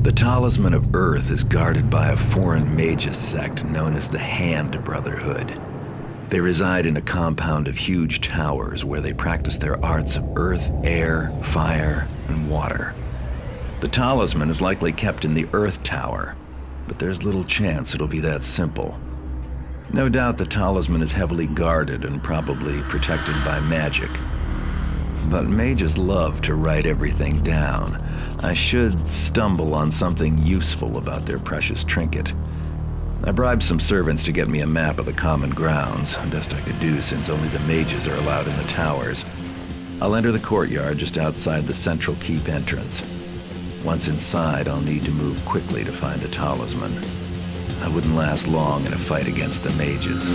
The Talisman of Earth is guarded by a foreign magus sect known as the Hand Brotherhood. They reside in a compound of huge towers where they practice their arts of earth, air, fire, and water. The talisman is likely kept in the Earth Tower, but there's little chance it'll be that simple. No doubt the talisman is heavily guarded and probably protected by magic. But mages love to write everything down. I should stumble on something useful about their precious trinket. I bribed some servants to get me a map of the common grounds, best I could do since only the mages are allowed in the towers. I'll enter the courtyard just outside the central keep entrance. Once inside, I'll need to move quickly to find the talisman. I wouldn't last long in a fight against the mages.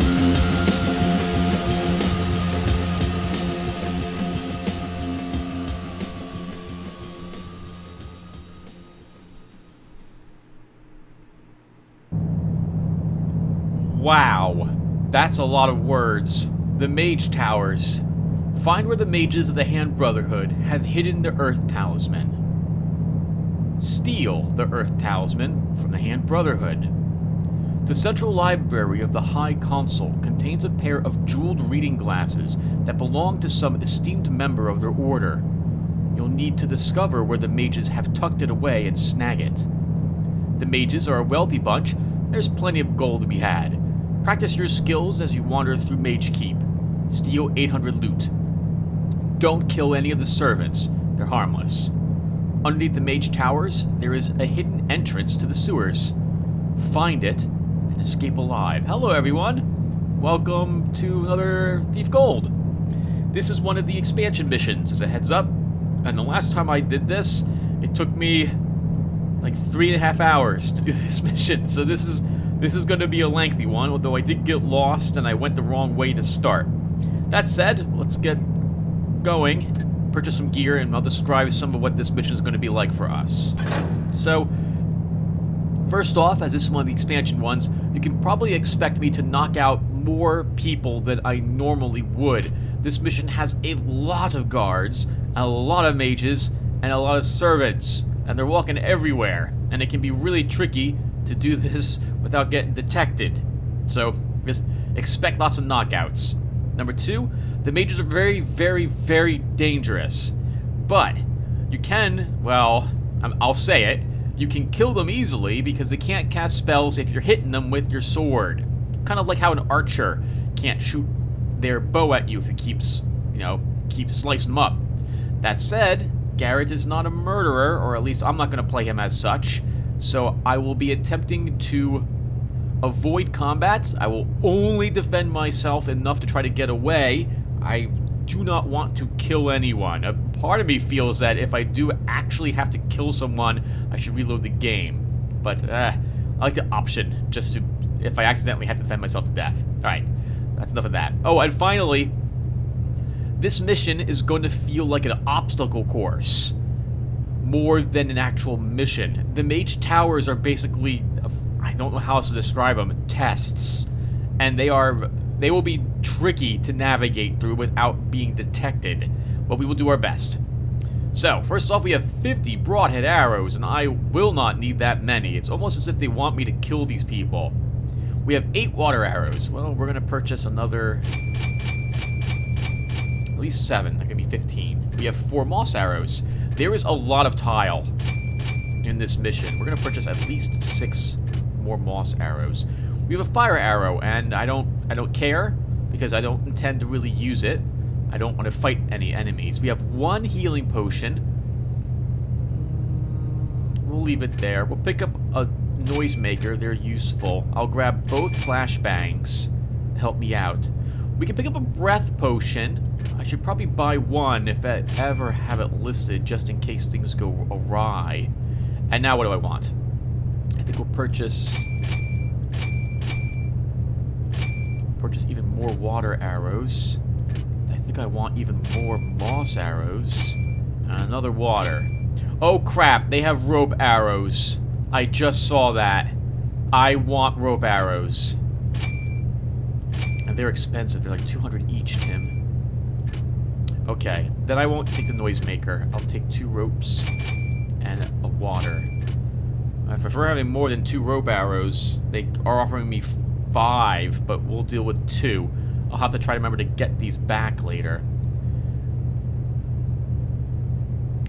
Wow, that's a lot of words. The Mage Towers. Find where the mages of the Hand Brotherhood have hidden the Earth Talisman. Steal the Earth Talisman from the Hand Brotherhood. The central library of the High Council contains a pair of jeweled reading glasses that belong to some esteemed member of their order. You'll need to discover where the mages have tucked it away and snag it. The mages are a wealthy bunch. There's plenty of gold to be had. Practice your skills as you wander through Mage Keep. Steal 800 loot. Don't kill any of the servants. They're harmless. Underneath the Mage Towers, there is a hidden entrance to the sewers. Find it and escape alive. Hello, everyone. Welcome to another Thief Gold. This is one of the expansion missions, as a heads up. And the last time I did this, it took me like 3.5 hours to do this mission. So this is going to be a lengthy one, although I did get lost and I went the wrong way to start. That said, let's get going, purchase some gear, and I'll describe some of what this mission is going to be like for us. So, first off, as this is one of the expansion ones, you can probably expect me to knock out more people than I normally would. This mission has a lot of guards, a lot of mages, and a lot of servants, and they're walking everywhere, and it can be really tricky to do this without getting detected. So, just expect lots of knockouts. Number 2, the mages are very, very, very dangerous. But, you can, well, I'll say it, you can kill them easily because they can't cast spells if you're hitting them with your sword. Kind of like how an archer can't shoot their bow at you if it keeps slicing them up. That said, Garret is not a murderer, or at least I'm not going to play him as such. So I will be attempting to avoid combat. I will only defend myself enough to try to get away. I do not want to kill anyone. A part of me feels that if I do actually have to kill someone, I should reload the game. But I like the option, just to, if I accidentally have to defend myself to death. Alright, that's enough of that. Oh, and finally, this mission is going to feel like an obstacle course more than an actual mission. The Mage Towers are basically, I don't know how else to describe them, tests. And they will be tricky to navigate through without being detected. But we will do our best. So, first off, we have 50 broadhead arrows, and I will not need that many. It's almost as if they want me to kill these people. We have 8 water arrows. Well, we're going to purchase another, at least 7. That could be 15. We have 4 moss arrows. There is a lot of tile in this mission. We're going to purchase at least 6 more moss arrows. We have a fire arrow, and I don't care because I don't intend to really use it. I don't want to fight any enemies. We have 1 healing potion. We'll leave it there. We'll pick up a noisemaker. They're useful. I'll grab both flashbangs to help me out. We can pick up a breath potion. I should probably buy 1 if I ever have it listed, just in case things go awry. And now what do I want? I think we'll purchase even more water arrows. I think I want even more moss arrows. And another water. Oh crap, they have rope arrows. I just saw that. I want rope arrows. And they're expensive. They're like 200 each, Tim. Okay, then I won't take the noisemaker. I'll take 2 ropes and a water. I prefer having more than 2 rope arrows. They are offering me 5, but we'll deal with 2. I'll have to try to remember to get these back later.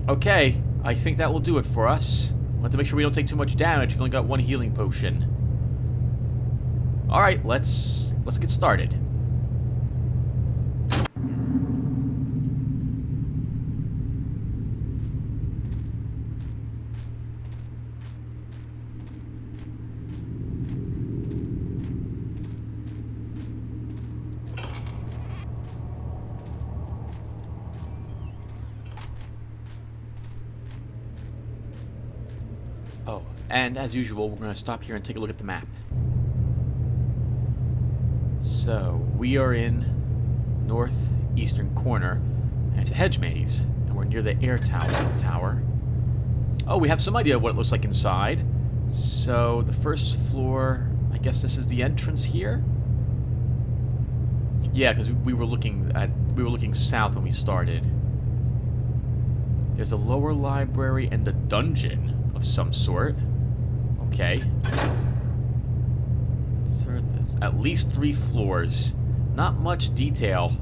Okay, I think that will do it for us. We'll have to make sure we don't take too much damage. We've only got 1 healing potion. Alright, let's get started. Oh, and as usual, we're going to stop here and take a look at the map. So, we are in northeastern corner, and it's a hedge maze, and we're near the air tower. Oh, we have some idea of what it looks like inside. So, the first floor, I guess this is the entrance here? Yeah, because we were looking south when we started. There's a lower library and a dungeon of some sort. Okay. There's at least 3 floors. Not much detail.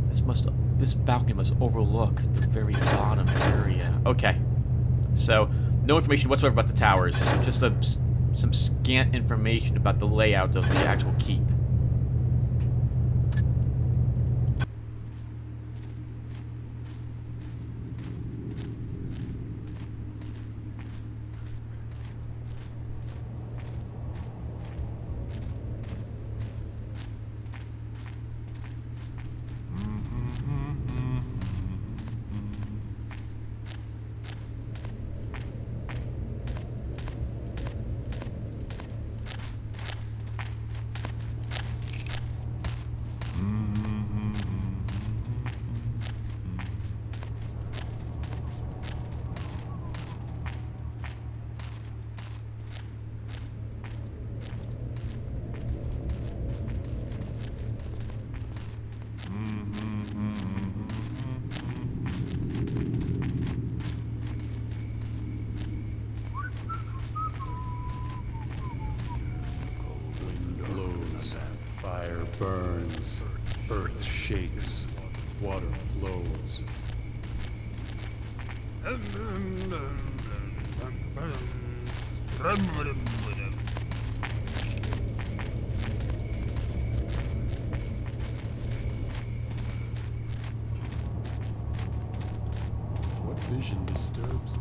This balcony must overlook the very bottom area. Okay. So, no information whatsoever about the towers. Just some scant information about the layout of the actual keep. Fire burns, earth shakes, water flows. What vision disturbs me?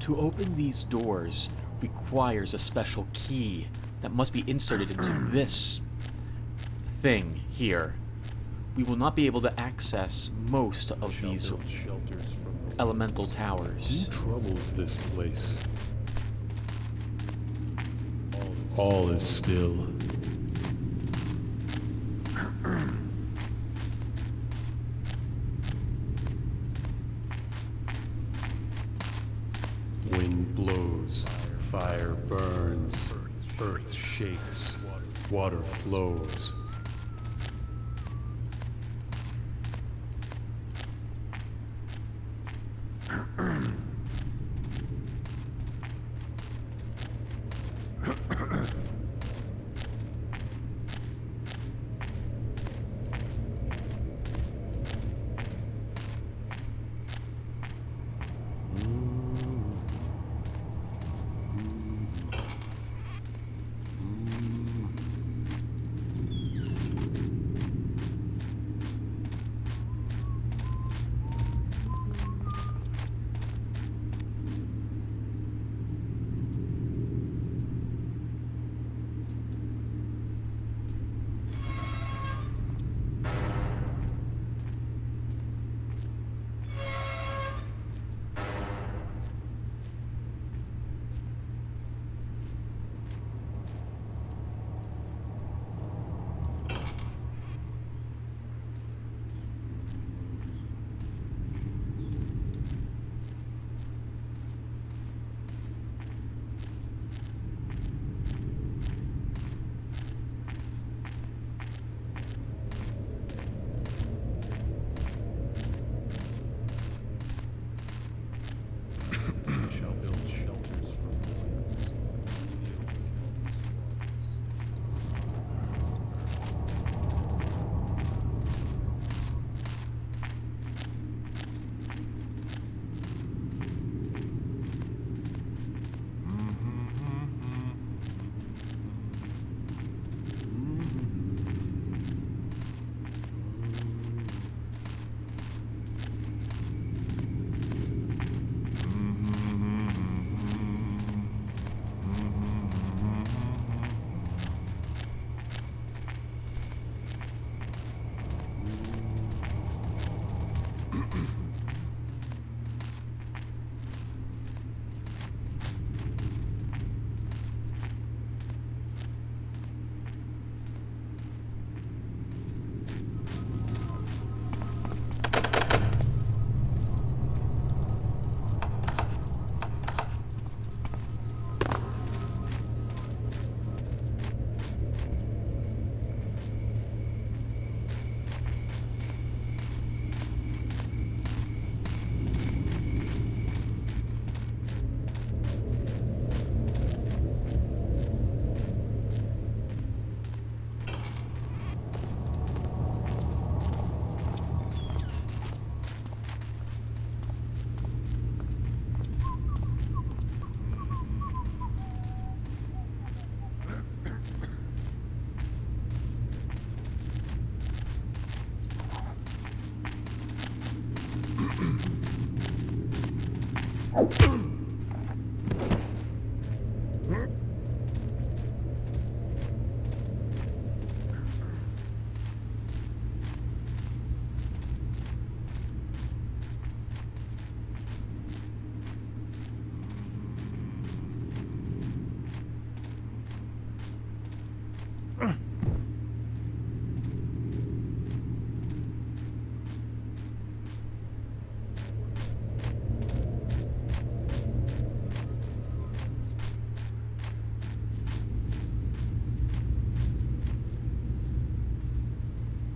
To open these doors requires a special key that must be inserted into this thing here. We will not be able to access most of these elemental towers. Who troubles this place? All is still. Wind blows, fire burns, earth shakes, water flows.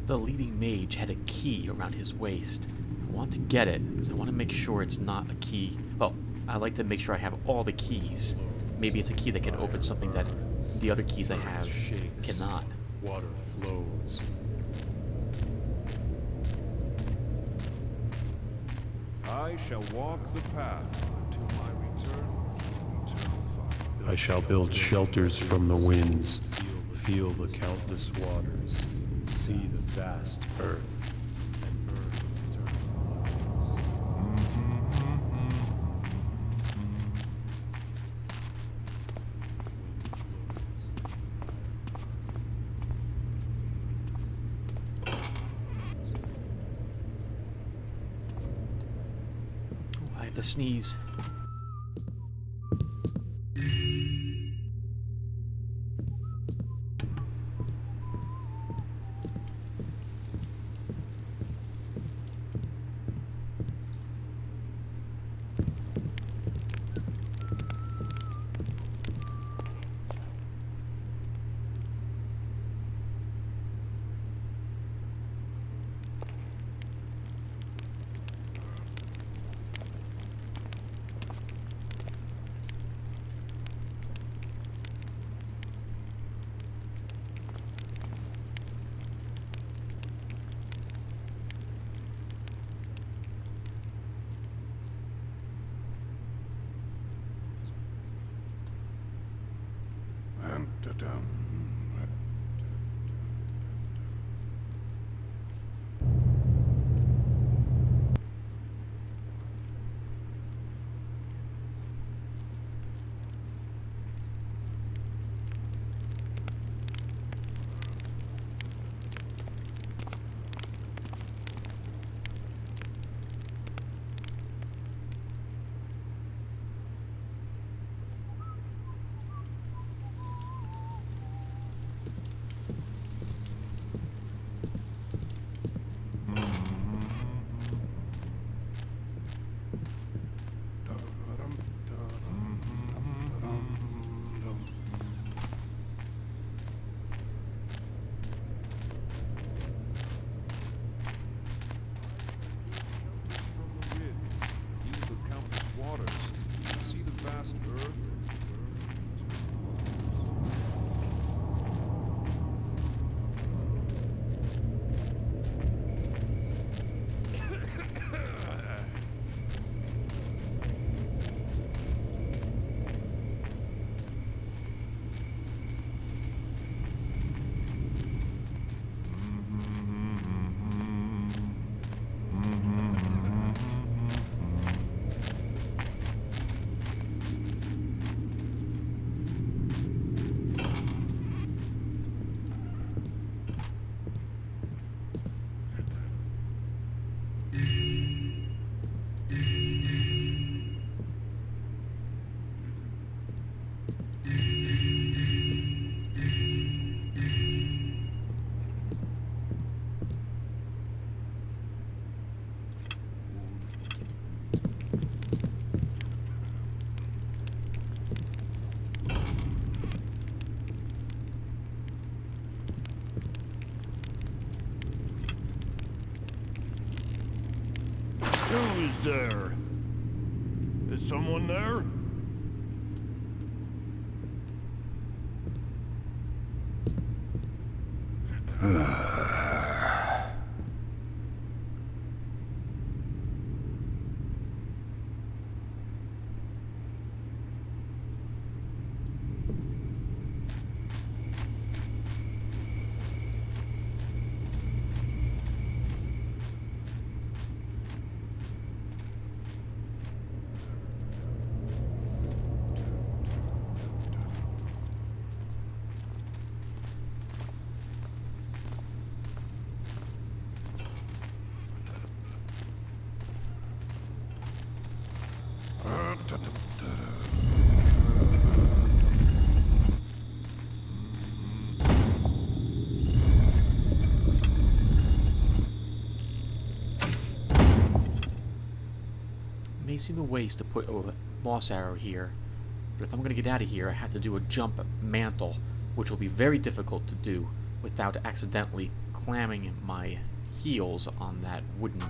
the leading mage had a key around his waist. I want to get it, because I want to make sure it's not a key. Well, I like to make sure I have all the keys. Maybe it's a key that can open something that the other keys I have cannot. Water flows. I shall walk the path until my return to eternal fire. I shall build shelters from the winds, feel the countless waters, see the vast earth, and burn eternal waters. I have to sneeze. Who is there? Is someone there? May seem a waste to put a moss arrow here, but if I'm going to get out of here, I have to do a jump mantle, which will be very difficult to do without accidentally clamming my heels on that wooden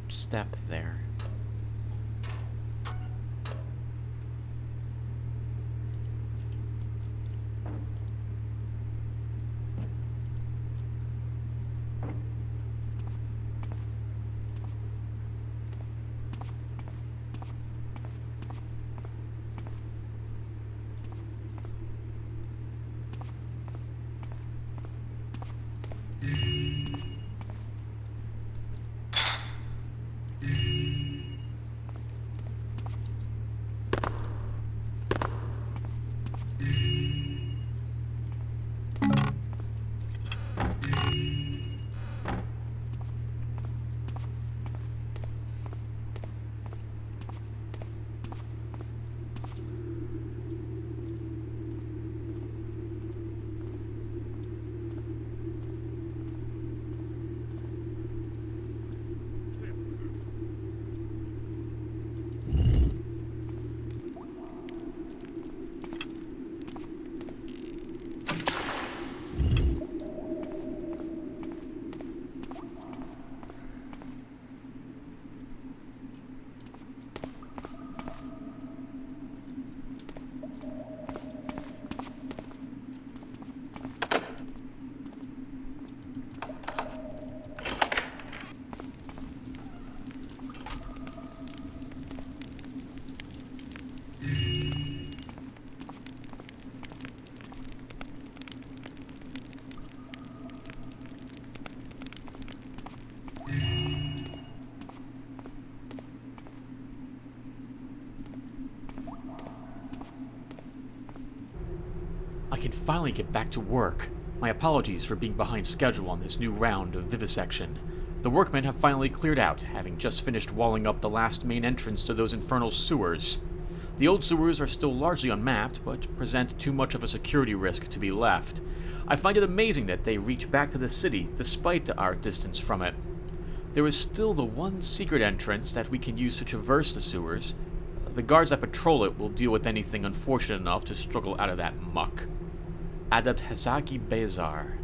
step there. I can finally get back to work. My apologies for being behind schedule on this new round of vivisection. The workmen have finally cleared out, having just finished walling up the last main entrance to those infernal sewers. The old sewers are still largely unmapped, but present too much of a security risk to be left. I find it amazing that they reach back to the city, despite our distance from it. There is still the one secret entrance that we can use to traverse the sewers. The guards that patrol it will deal with anything unfortunate enough to struggle out of that muck. Adept Hazaki Bezar.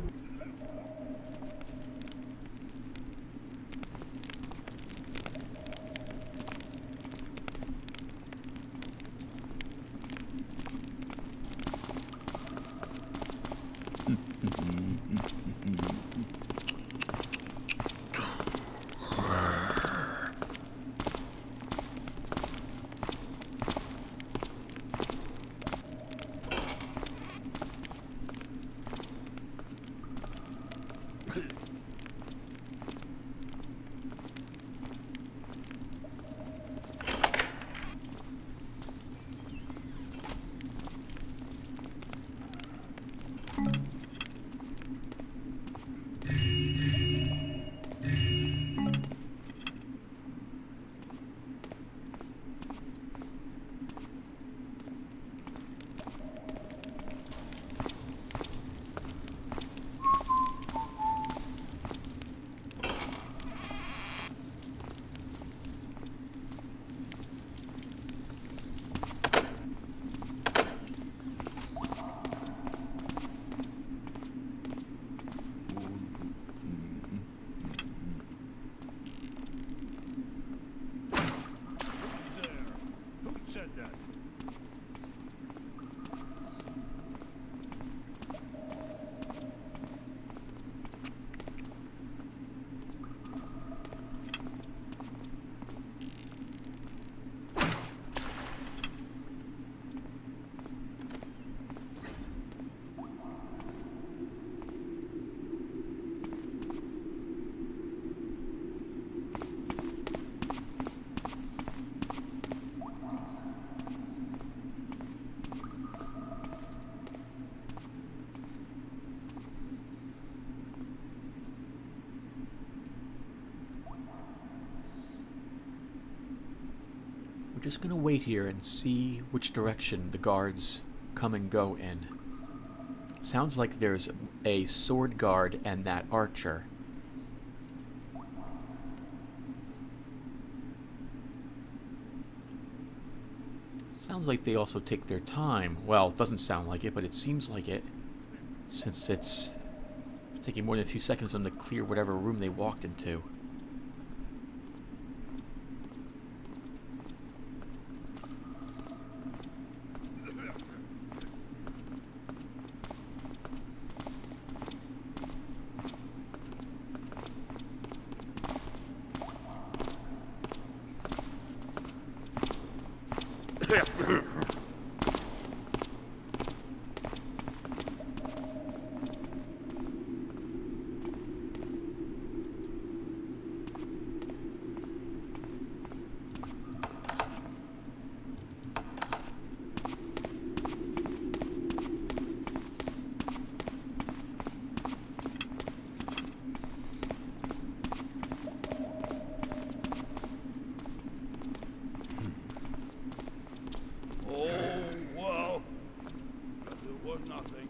We're just gonna wait here and see which direction the guards come and go in. Sounds like there's a sword guard and that archer. Sounds like they also take their time. Well, it doesn't sound like it, but it seems like it. Since it's Taking more than a few seconds for them to clear whatever room they walked into. Nothing.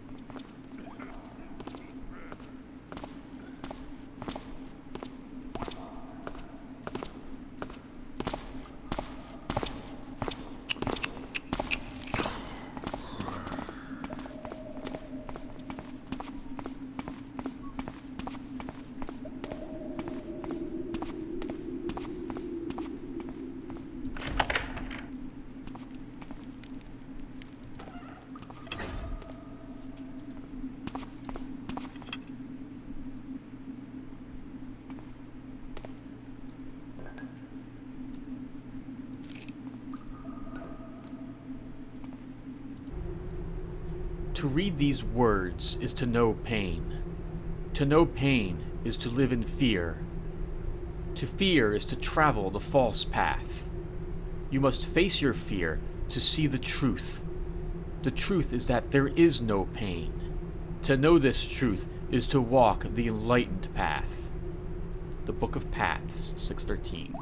To read these words is to know pain. To know pain is to live in fear. To fear is to travel the false path. You must face your fear to see the truth. The truth is that there is no pain. To know this truth is to walk the enlightened path. The Book of Paths, 613.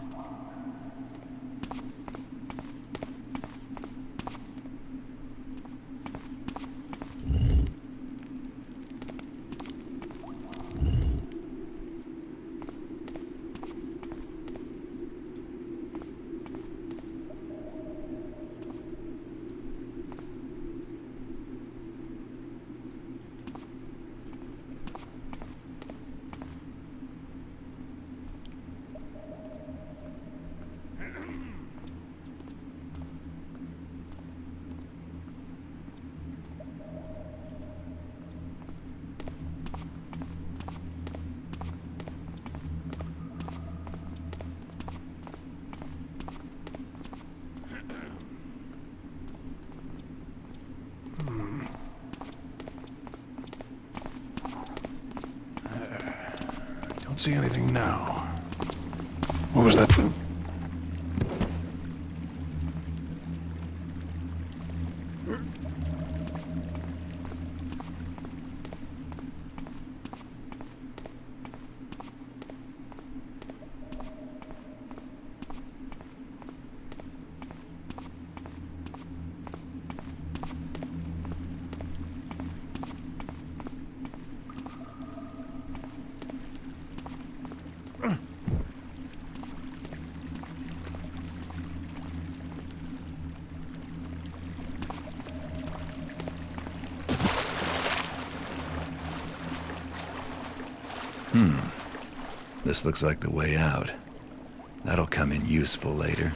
Don't see anything now. What was that? This looks like the way out. That'll come in useful later.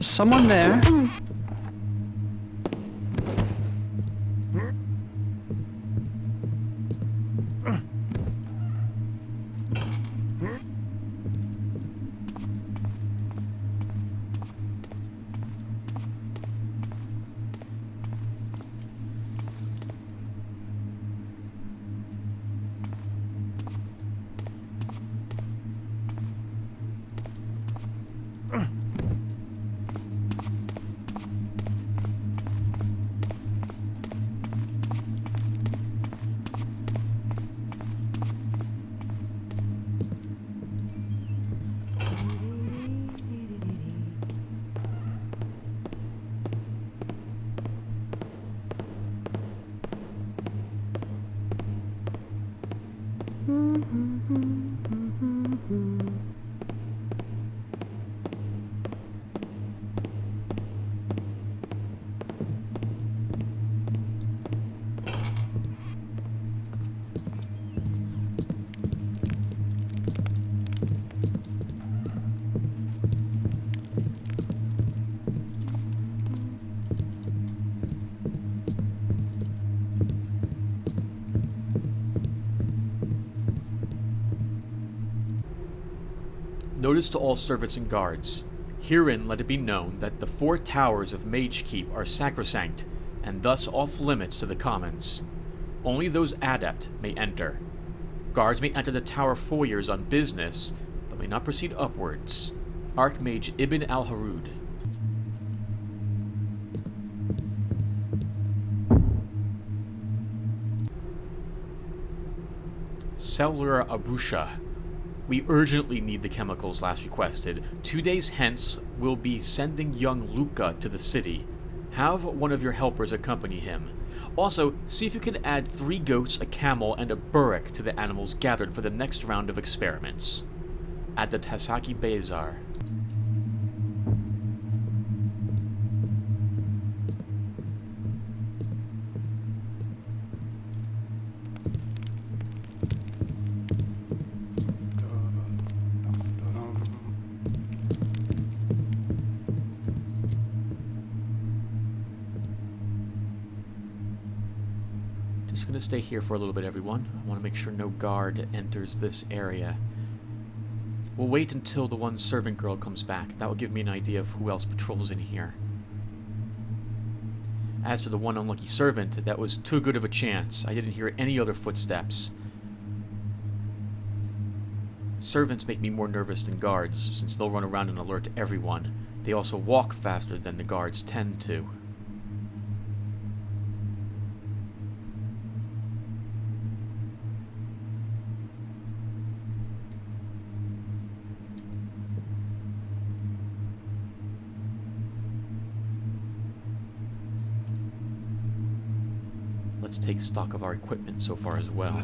Someone there? Notice to all servants and guards. Herein let it be known that the 4 towers of Mage Keep are sacrosanct, and thus off limits to the commons. Only those adept may enter. Guards may enter the tower foyers on business, but may not proceed upwards. Archmage Ibn al-Harud. Cellular Abrusha. We urgently need the chemicals last requested. 2 days hence, we'll be sending young Luca to the city. Have one of your helpers accompany him. Also, see if you can add 3 goats, a camel, and a burrick to the animals gathered for the next round of experiments. At the Tasaki Bazaar. Just gonna stay here for a little bit, everyone. I want to make sure no guard enters this area. We'll wait until the one servant girl comes back. That will give me an idea of who else patrols in here. As for the one unlucky servant, that was too good of a chance. I didn't hear any other footsteps. Servants make me more nervous than guards, since they'll run around and alert everyone. They also walk faster than the guards tend to. Let's take stock of our equipment so far as well.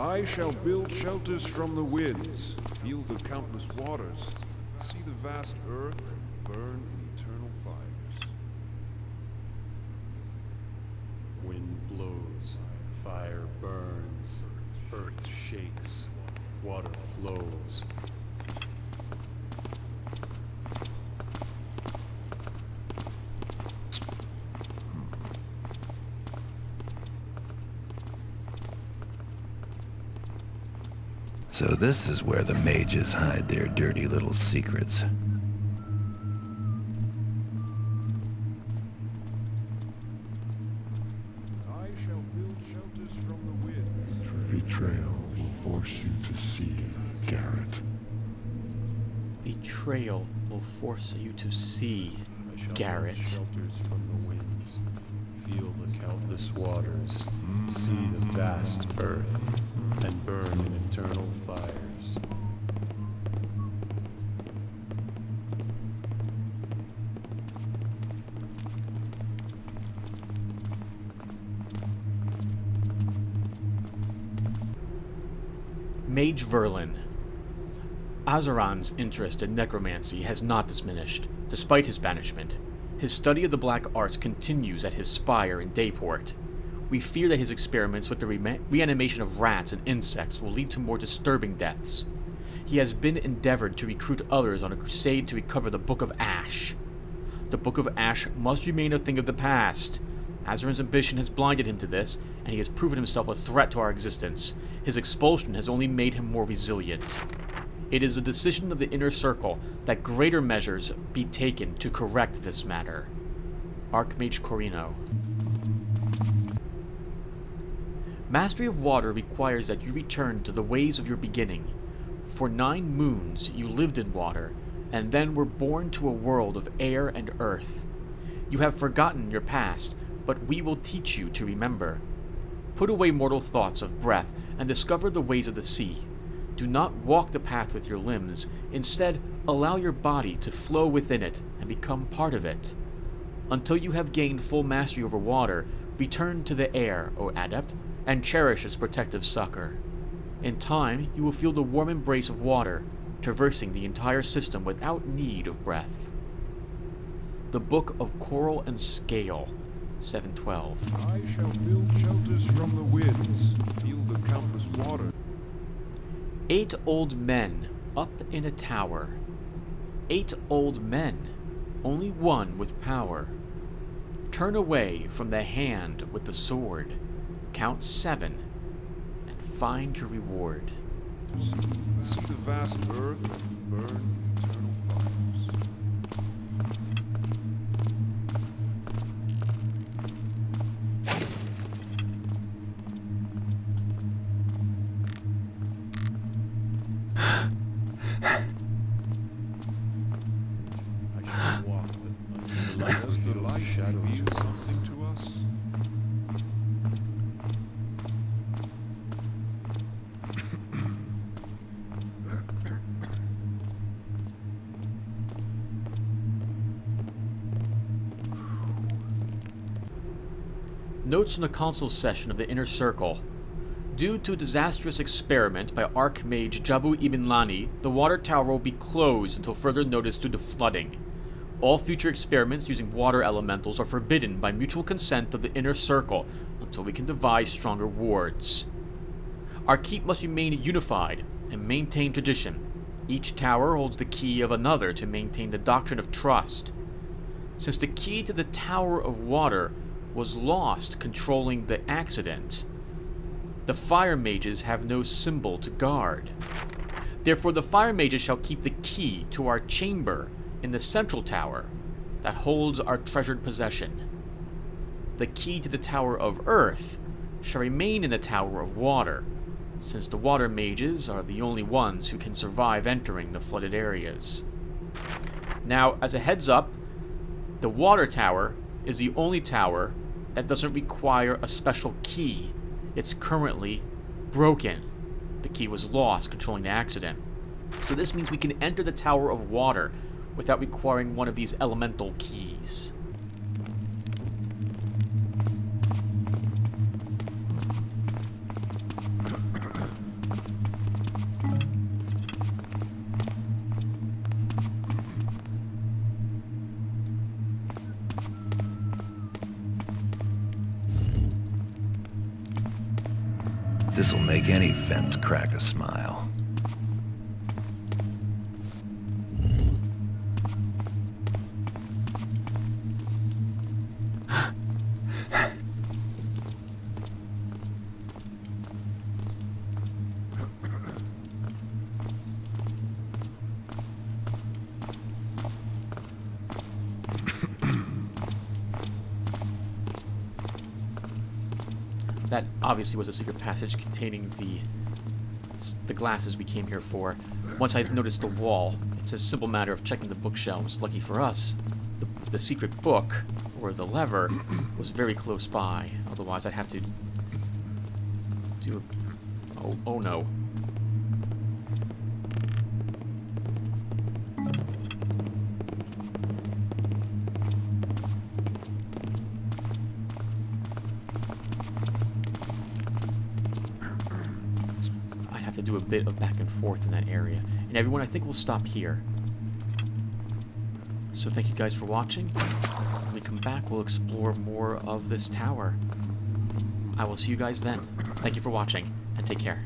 I shall build shelters from the winds, feel the countless waters, see the vast earth, and burn in eternal fires. Wind blows, fire burns, earth shakes, water flows. So this is where the mages hide their dirty little secrets. I shall build shelters from the winds. Betrayal will force you to see, Garret. Betrayal will force you to see, I shall Garret. build shelters from the winds, feel the countless waters, see the vast earth, and burn in eternal fires. Mage Verlin. Azaran's interest in necromancy has not diminished, despite his banishment. His study of the black arts continues at his spire in Dayport. We fear that his experiments with the reanimation of rats and insects will lead to more disturbing deaths. He has been endeavored to recruit others on a crusade to recover the Book of Ash. The Book of Ash must remain a thing of the past. Azaran's ambition has blinded him to this, and he has proven himself a threat to our existence. His expulsion has only made him more resilient. It is a decision of the Inner Circle that greater measures be taken to correct this matter. Archmage Corino. Mastery of water requires that you return to the ways of your beginning. For 9 moons you lived in water, and then were born to a world of air and earth. You have forgotten your past, but we will teach you to remember. Put away mortal thoughts of breath and discover the ways of the sea. Do not walk the path with your limbs. Instead, allow your body to flow within it and become part of it. Until you have gained full mastery over water, return to the air, O Adept, and cherish its protective succor. In time, you will feel the warm embrace of water, traversing the entire system without need of breath. The Book of Coral and Scale, 712. I shall build shelters from the winds, feel the countless waters. 8 old men up in a tower. 8 old men, only one with power. Turn away from the hand with the sword. Count 7 and find your reward. See the vast earth and burn in eternal fires. I shall walk with the light Does the light shadows reveal to something to us? Notes from the console session of the Inner Circle. Due to a disastrous experiment by Archmage Jabu Ibn Lani, the water tower will be closed until further notice due to flooding. All future experiments using water elementals are forbidden by mutual consent of the Inner Circle until we can devise stronger wards. Our keep must remain unified and maintain tradition. Each tower holds the key of another to maintain the doctrine of trust. Since the key to the Tower of Water was lost controlling the accident, the fire mages have no symbol to guard. Therefore, the fire mages shall keep the key to our chamber in the central tower that holds our treasured possession. The key to the Tower of Earth shall remain in the Tower of Water, since the water mages are the only ones who can survive entering the flooded areas. Now, as a heads up, the water tower is the only tower that doesn't require a special key. It's currently broken. The key was lost controlling the accident. So this means we can enter the Tower of Water without requiring one of these elemental keys. This'll make any fence crack a smile. That obviously was a secret passage containing the glasses we came here for. Once I noticed the wall, it's a simple matter of checking the bookshelves. Lucky for us, the secret book, or the lever, was very close by. Otherwise, I'd have to do a... Oh no. To do a bit of back and forth in that area. And everyone, I think we'll stop here. So thank you guys for watching. When we come back, we'll explore more of this tower. I will see you guys then. Thank you for watching, and take care.